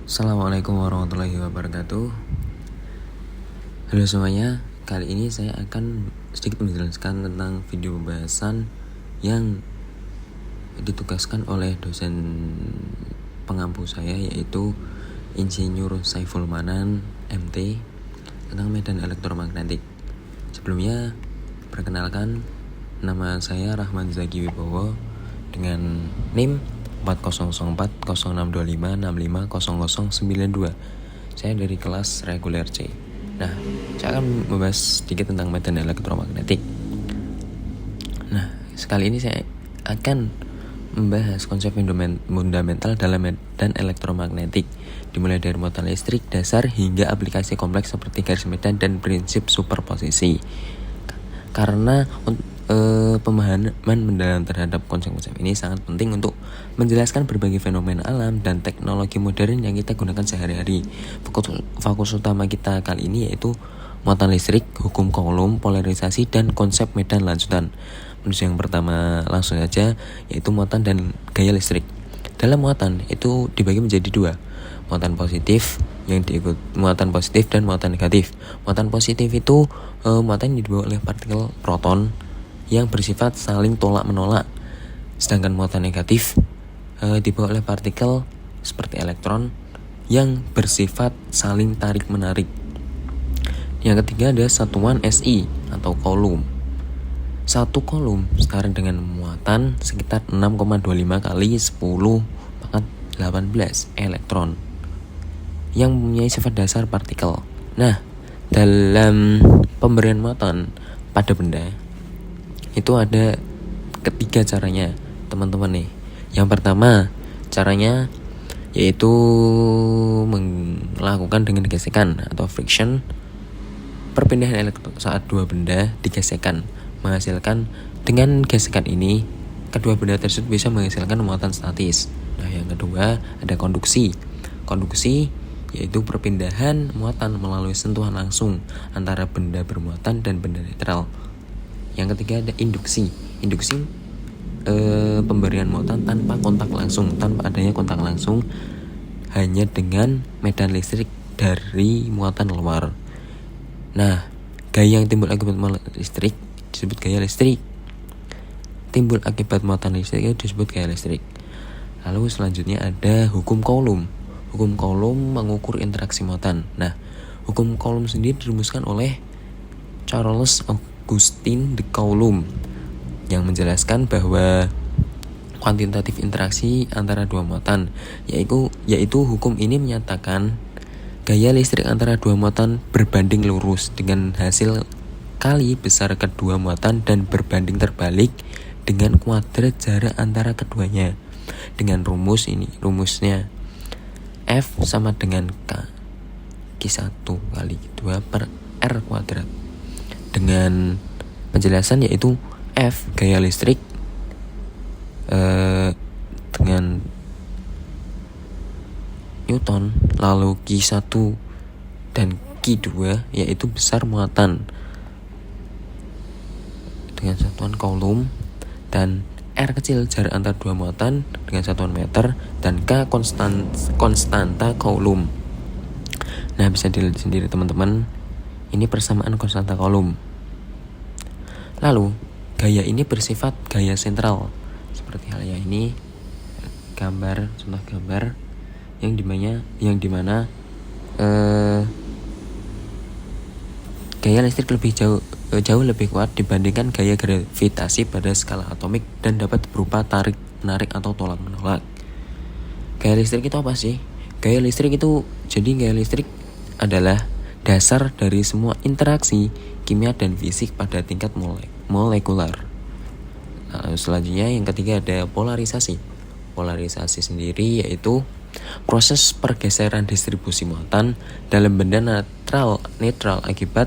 Assalamualaikum warahmatullahi wabarakatuh. Halo semuanya, kali ini saya akan sedikit menjelaskan tentang video pembahasan yang ditugaskan oleh dosen pengampu saya, yaitu Insinyur Saiful Manan MT, tentang medan elektromagnetik. Sebelumnya, perkenalkan, nama saya Rahman Zaki Wibowo dengan NIM 40040625650092. Saya dari kelas reguler C. Nah, saya akan membahas sedikit tentang medan elektromagnetik. Nah, sekali ini saya akan membahas konsep fundamental dalam medan elektromagnetik, dimulai dari muatan listrik dasar hingga aplikasi kompleks seperti garis medan dan prinsip superposisi. Karena pemahaman mendalam terhadap konsep-konsep ini sangat penting untuk menjelaskan berbagai fenomena alam dan teknologi modern yang kita gunakan sehari-hari. Fokus utama kita kali ini yaitu muatan listrik, hukum Coulomb, polarisasi, dan konsep medan lanjutan. Menuju yang pertama langsung saja, yaitu muatan dan gaya listrik. Dalam muatan itu dibagi menjadi dua, muatan positif muatan positif dan muatan negatif. Muatan positif itu muatan yang dibawa oleh partikel proton yang bersifat saling tolak-menolak. Sedangkan muatan negatif dibawa oleh partikel seperti elektron yang bersifat saling tarik-menarik. Yang ketiga ada satuan SI atau Coulomb. Satu Coulomb setara dengan muatan sekitar 6,25 kali 10 pangkat 18 elektron yang mempunyai sifat dasar partikel. Nah, dalam pemberian muatan pada benda itu ada ketiga caranya, teman-teman nih. Yang pertama caranya yaitu melakukan dengan gesekan atau friction. Perpindahan elektron saat dua benda digesekkan menghasilkan, dengan gesekan ini kedua benda tersebut bisa menghasilkan muatan statis. Nah, yang kedua ada konduksi. Konduksi yaitu perpindahan muatan melalui sentuhan langsung antara benda bermuatan dan benda netral. Yang ketiga ada induksi. Induksi pemberian muatan tanpa adanya kontak langsung, hanya dengan medan listrik dari muatan luar. Nah, gaya yang timbul akibat muatan listrik disebut gaya listrik. Timbul akibat muatan listrik itu disebut gaya listrik. Lalu selanjutnya ada hukum Coulomb. Hukum Coulomb mengukur interaksi muatan. Nah, hukum Coulomb sendiri dirumuskan oleh Charles Augustin de Coulomb yang menjelaskan bahwa kuantitatif interaksi antara dua muatan, yaitu hukum ini menyatakan gaya listrik antara dua muatan berbanding lurus dengan hasil kali besar kedua muatan dan berbanding terbalik dengan kuadrat jarak antara keduanya. Dengan rumusnya F sama dengan Q1 kali 2 per R kuadrat. Dengan penjelasan yaitu F gaya listrik dengan Newton, lalu Q1 dan Q2 yaitu besar muatan dengan satuan Coulomb, dan R kecil jarak antar dua muatan dengan satuan meter, dan K konstanta Coulomb. Nah, bisa dilihat sendiri teman-teman, ini persamaan konstanta Coulomb. Lalu gaya ini bersifat gaya sentral, seperti halnya ini contoh gambar yang dimana gaya listrik jauh lebih kuat dibandingkan gaya gravitasi pada skala atomik dan dapat berupa tarik menarik atau tolak menolak. Gaya listrik itu apa sih? Gaya listrik adalah dasar dari semua interaksi kimia dan fisik pada tingkat molekular. Nah, selanjutnya yang ketiga ada polarisasi. Polarisasi sendiri yaitu proses pergeseran distribusi muatan dalam benda netral akibat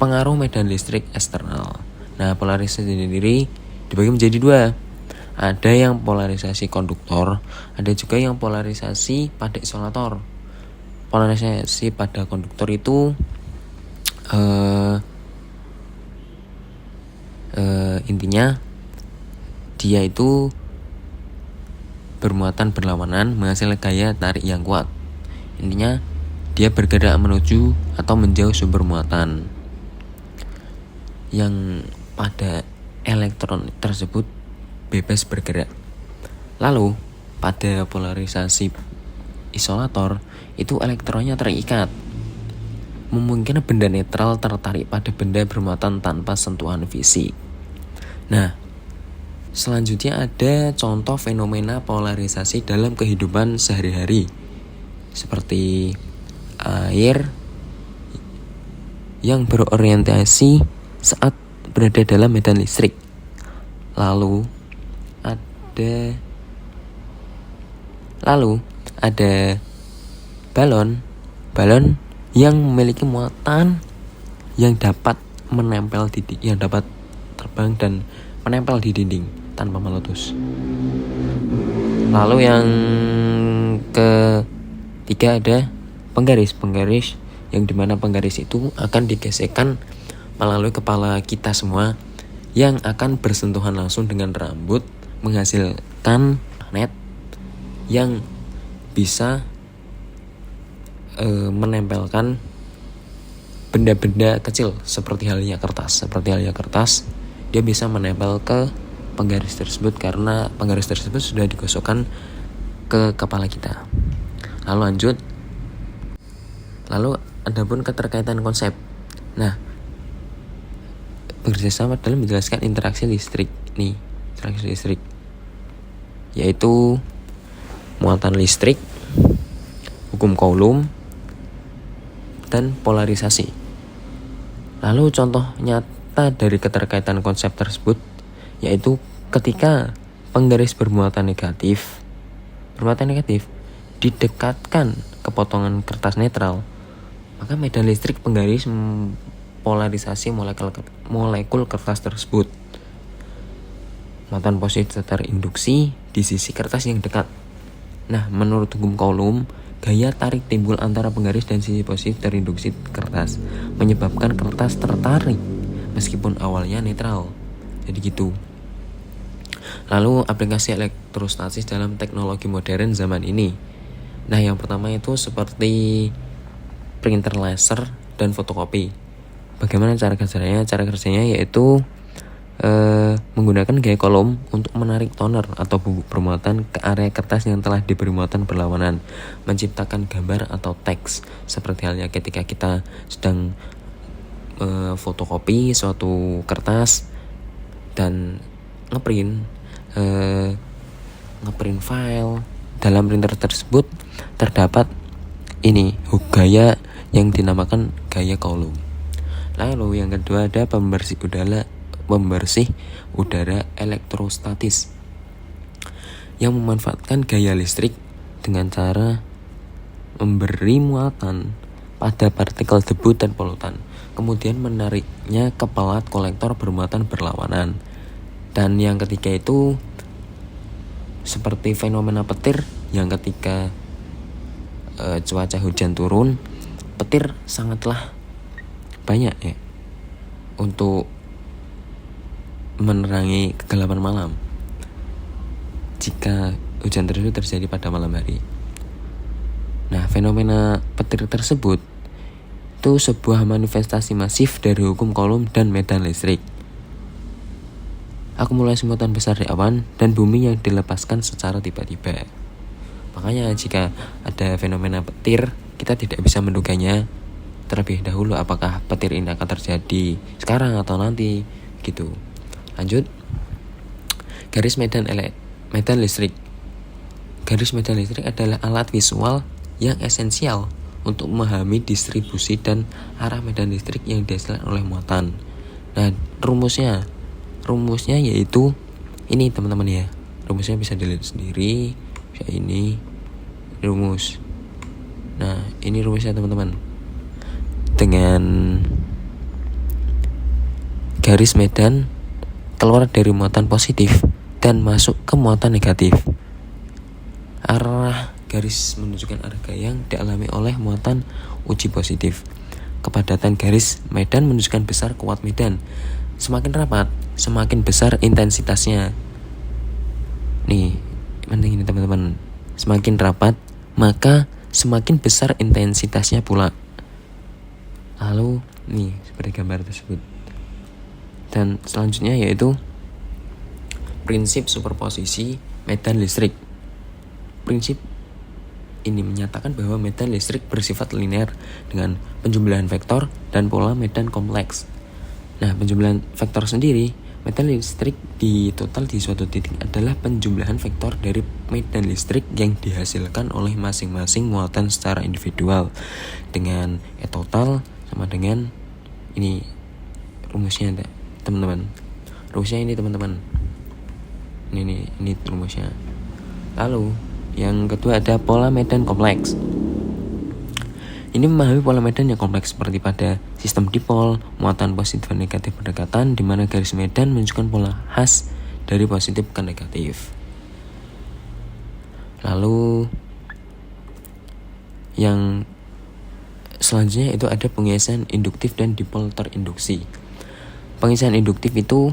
pengaruh medan listrik eksternal. Nah, polarisasi sendiri dibagi menjadi dua. Ada yang polarisasi konduktor, ada juga yang polarisasi pada isolator. Polarisasi pada konduktor itu intinya dia itu bermuatan berlawanan menghasilkan gaya tarik yang kuat. Intinya dia bergerak menuju atau menjauh sumber muatan yang pada elektron tersebut bebas bergerak. Lalu pada polarisasi isolator itu elektronnya terikat, memungkinkan benda netral tertarik pada benda bermuatan tanpa sentuhan fisik. Nah, selanjutnya ada contoh fenomena polarisasi dalam kehidupan sehari-hari, seperti air yang berorientasi saat berada dalam medan listrik. Lalu ada balon yang memiliki muatan yang dapat terbang dan menempel di dinding tanpa meletus. Lalu yang ketiga ada penggaris yang dimana penggaris itu akan digesekkan melalui kepala kita semua yang akan bersentuhan langsung dengan rambut, menghasilkan magnet yang bisa menempelkan benda-benda kecil seperti halnya kertas. Dia bisa menempel ke penggaris tersebut karena penggaris tersebut sudah digosokkan ke kepala kita. Lalu adapun keterkaitan konsep. Nah, bekerjasama dalam menjelaskan interaksi listrik, yaitu muatan listrik, hukum Coulomb, dan polarisasi. Lalu contoh nyata dari keterkaitan konsep tersebut yaitu ketika penggaris bermuatan negatif didekatkan ke potongan kertas netral, maka medan listrik penggaris polarisasi molekul kertas tersebut. Muatan positif terinduksi di sisi kertas yang dekat. Nah, menurut hukum Coulomb, gaya tarik timbul antara penggaris dan sisi positif terinduksi kertas menyebabkan kertas tertarik meskipun awalnya netral. Jadi gitu. Lalu aplikasi elektrostatis dalam teknologi modern zaman ini. Nah, yang pertama itu seperti printer laser dan fotokopi. Bagaimana cara kerjanya? Cara kerjanya yaitu menggunakan gaya Coulomb untuk menarik toner atau bubuk bermuatan ke area kertas yang telah diberi muatan berlawanan, menciptakan gambar atau teks, seperti halnya ketika kita sedang fotokopi suatu kertas dan ngeprint file. Dalam printer tersebut terdapat gaya yang dinamakan gaya Coulomb. Lalu yang kedua ada pembersih udara elektrostatis yang memanfaatkan gaya listrik dengan cara memberi muatan pada partikel debu dan polutan, kemudian menariknya ke pelat kolektor bermuatan berlawanan. Dan yang ketiga itu seperti fenomena petir yang ketika cuaca hujan turun, petir sangatlah banyak ya untuk menerangi kegelapan malam jika hujan tersebut terjadi pada malam hari. Nah, fenomena petir tersebut itu sebuah manifestasi masif dari hukum Coulomb dan medan listrik. Akumulasi muatan besar di awan dan bumi yang dilepaskan secara tiba-tiba. Makanya jika ada fenomena petir, kita tidak bisa menduganya terlebih dahulu apakah petir ini akan terjadi sekarang atau nanti gitu. Lanjut, garis medan listrik. Garis medan listrik adalah alat visual yang esensial untuk memahami distribusi dan arah medan listrik yang dihasilkan oleh muatan. Nah, rumusnya yaitu ini teman-teman ya. Rumusnya bisa dilihat sendiri, bisa ini rumus. Nah, ini rumusnya teman-teman. Dengan garis medan keluar dari muatan positif dan masuk ke muatan negatif. Arah garis menunjukkan arah gaya yang dialami oleh muatan uji positif. Kepadatan garis medan menunjukkan besar kuat medan. Semakin rapat, semakin besar intensitasnya. Nih, penting ini teman-teman. Semakin rapat, maka semakin besar intensitasnya pula. Lalu nih seperti gambar tersebut. Dan selanjutnya yaitu prinsip superposisi medan listrik. Prinsip ini menyatakan bahwa medan listrik bersifat linear dengan penjumlahan vektor dan pola medan kompleks. Nah, penjumlahan vektor sendiri, medan listrik di total di suatu titik adalah penjumlahan vektor dari medan listrik yang dihasilkan oleh masing-masing muatan secara individual, dengan E total sama dengan ini rumusnya teman-teman. Rumusnya ini teman-teman. Ini rumusnya. Lalu yang kedua ada pola medan kompleks. Ini memahami pola medan yang kompleks seperti pada sistem dipol, muatan positif dan negatif berdekatan, di mana garis medan menunjukkan pola khas dari positif ke negatif. Lalu yang selanjutnya itu ada pengisian induktif dan dipol terinduksi. Pengisian induktif itu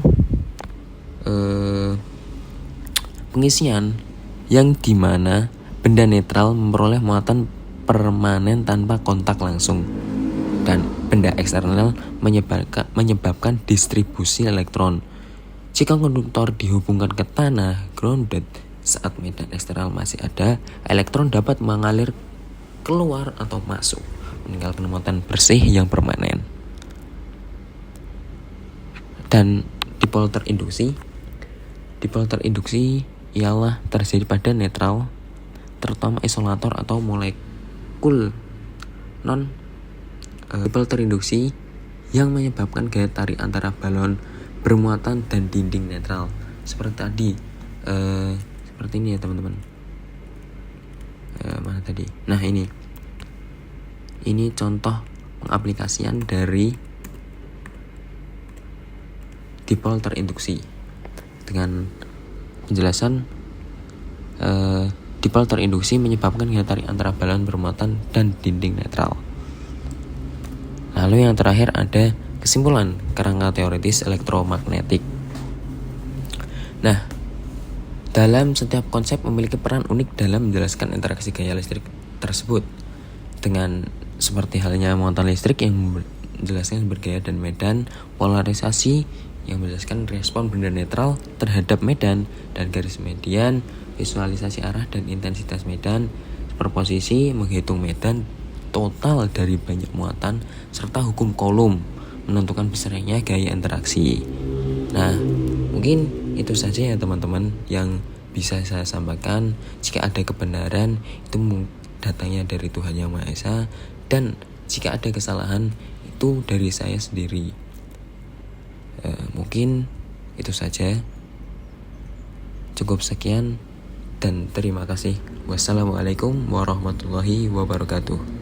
pengisian yang dimana benda netral memperoleh muatan permanen tanpa kontak langsung, dan benda eksternal menyebabkan distribusi elektron. Jika konduktor dihubungkan ke tanah grounded saat medan eksternal masih ada, elektron dapat mengalir keluar atau masuk, meninggalkan muatan bersih yang permanen. Dan dipol terinduksi ialah terjadi pada netral, terutama isolator atau molekul dipol terinduksi yang menyebabkan gaya tarik antara balon bermuatan dan dinding netral. Seperti tadi, seperti ini ya teman-teman. Mana tadi? Nah ini contoh pengaplikasian dari dipol terinduksi dengan penjelasan. Dipol terinduksi menyebabkan gaya tarik antara balon bermuatan dan dinding netral. Lalu yang terakhir ada kesimpulan kerangka teoritis elektromagnetik. Nah, dalam setiap konsep memiliki peran unik dalam menjelaskan interaksi gaya listrik tersebut, dengan seperti halnya muatan listrik yang menjelaskan bergaya dan medan, polarisasi yang menjelaskan respon benda netral terhadap medan, dan garis median visualisasi arah dan intensitas medan, superposisi menghitung medan total dari banyak muatan, serta hukum Coulomb menentukan besarnya gaya interaksi. Nah, mungkin itu saja ya teman-teman yang bisa saya sampaikan. Jika ada kebenaran itu datangnya dari Tuhan Yang Maha Esa, dan jika ada kesalahan itu dari saya sendiri. Mungkin itu saja. Cukup sekian dan terima kasih. Wassalamualaikum warahmatullahi wabarakatuh.